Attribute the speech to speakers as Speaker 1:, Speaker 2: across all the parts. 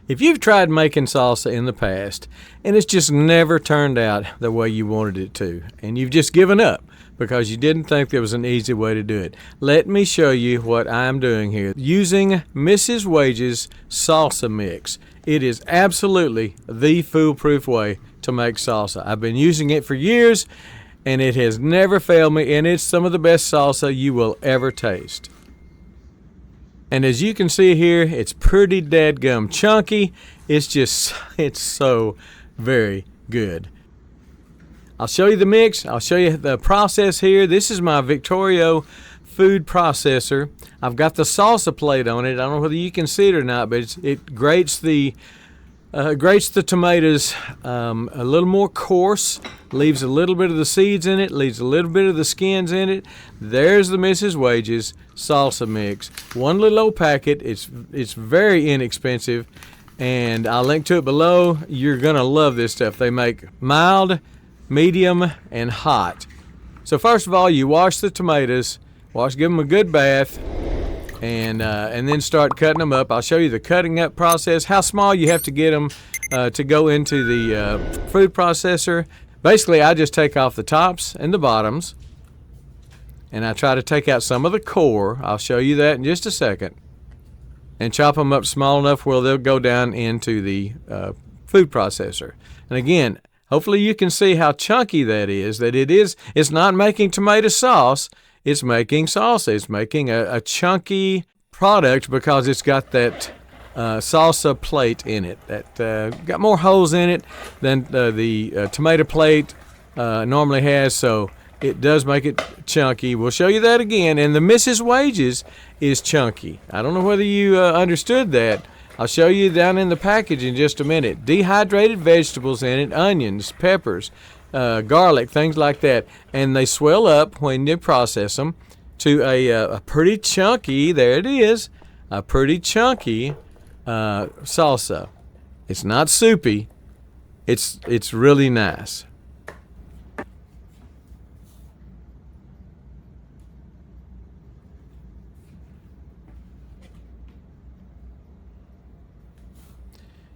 Speaker 1: If you've tried making salsa in the past and it's just never turned out the way you wanted it to, and you've just given up because you didn't think there was an easy way to do it, let me show you what I'm doing here using Mrs. Wage's salsa mix. It is absolutely the foolproof way to make salsa. I've been using it for years and it has never failed me, and it's some of the best salsa you will ever taste. And as you can see here, it's pretty dadgum chunky. It's so very good. I'll show you the mix. I'll show you the process here. This is my Victorio food processor. I've got the salsa plate on it. I don't know whether you can see it or not, but it grates the tomatoes a little more coarse, leaves a little bit of the seeds in it, leaves a little bit of the skins in it. There's the Mrs. Wage's salsa mix. One little old packet. It's very inexpensive, and I'll link to it below. You're going to love this stuff. They make mild, medium, and hot. So first of all, you wash the tomatoes, give them a good bath, and then start cutting them up. I'll show you the cutting up process, how small you have to get them to go into the food processor. Basically, I just take off the tops and the bottoms, and I try to take out some of the core. I'll show you that in just a second. And chop them up small enough where they'll go down into the food processor. And again, hopefully you can see how chunky that is, it's not making tomato sauce, it's making salsa. It's making a chunky product because it's got that salsa plate in it that got more holes in it than the tomato plate normally has, so it does make it chunky. We'll show you that again. And the Mrs. Wage's is chunky. I don't know whether you understood that. I'll show you down in the package in just a minute. Dehydrated vegetables in it, onions, peppers, garlic, things like that. And they swell up when you process them to a pretty chunky, there it is, a pretty chunky salsa. It's not soupy. It's really nice.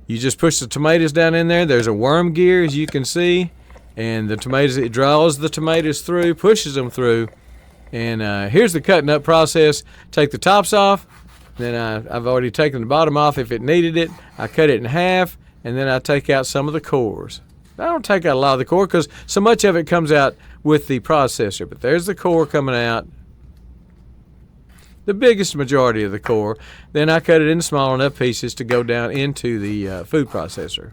Speaker 1: You just push the tomatoes down in there. There's a worm gear, as you can see, and the tomatoes, it draws the tomatoes through, pushes them through. And here's the cutting up process. Take the tops off. Then I've already taken the bottom off if it needed it. I cut it in half, and then I take out some of the cores. I don't take out a lot of the core because so much of it comes out with the processor. But there's the core coming out, the biggest majority of the core. Then I cut it in small enough pieces to go down into the food processor.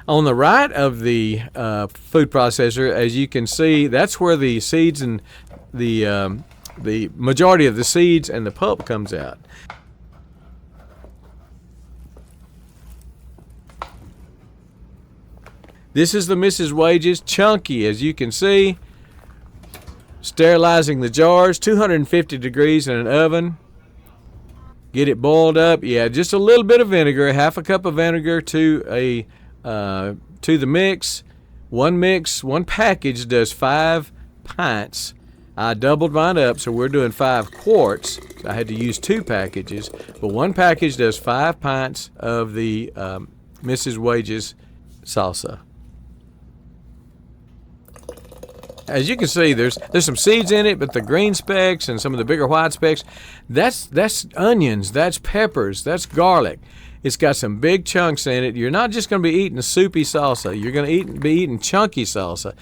Speaker 1: On the right of the food processor, as you can see, that's where the seeds and the majority of the seeds and the pulp comes out. This is the Mrs. Wage's, chunky, as you can see. Sterilizing the jars, 250 degrees in an oven. Get it boiled up. Yeah, just a little bit of vinegar, half a cup of vinegar to the mix. One package does 5 pints. I doubled mine up, so we're doing 5 quarts. I had to use 2 packages, but one package does 5 pints of the Mrs. Wage's salsa. As you can see, there's some seeds in it, but the green specks and some of the bigger white specks, that's onions, that's peppers, that's garlic. It's got some big chunks in it. You're not just going to be eating a soupy salsa. You're going to be eating chunky salsa,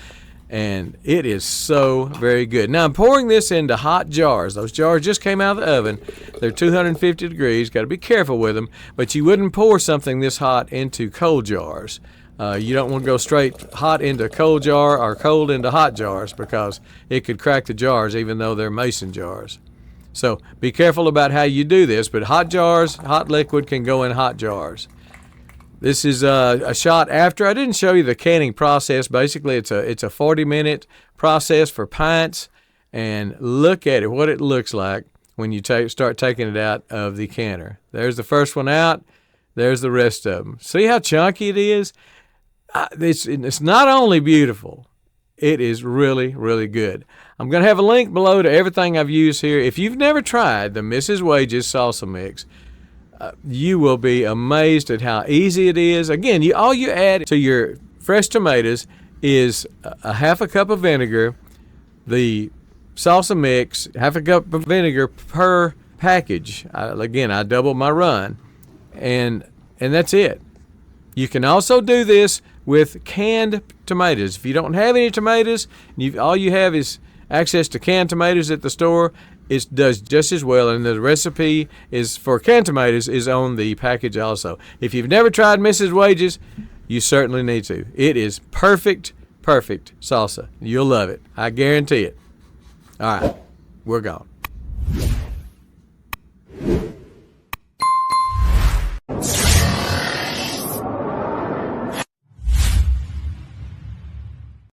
Speaker 1: and it is so very good. Now, I'm pouring this into hot jars. Those jars just came out of the oven. They're 250 degrees. Got to be careful with them, but you wouldn't pour something this hot into cold jars. You don't want to go straight hot into a cold jar or cold into hot jars because it could crack the jars even though they're mason jars. So be careful about how you do this, but hot jars, hot liquid can go in hot jars. This is a shot after. I didn't show you the canning process. Basically, it's a 40-minute process for pints, and look at it, what it looks like when you start taking it out of the canner. There's the first one out. There's the rest of them. See how chunky it is? It's not only beautiful, It is really, really good. I'm going to have a link below to everything I've used here. If you've never tried the Mrs. Wages salsa mix, you will be amazed at how easy it is. Again, all you add to your fresh tomatoes is a half a cup of vinegar, the salsa mix, half a cup of vinegar per package. I double my run, and that's it. You can also do this with canned tomatoes. If you don't have any tomatoes, all you have is access to canned tomatoes at the store, it does just as well, and the recipe is for canned tomatoes is on the package also. If you've never tried Mrs. Wages, you certainly need to. It is perfect salsa. You'll love it. I guarantee it. All right, we're gone.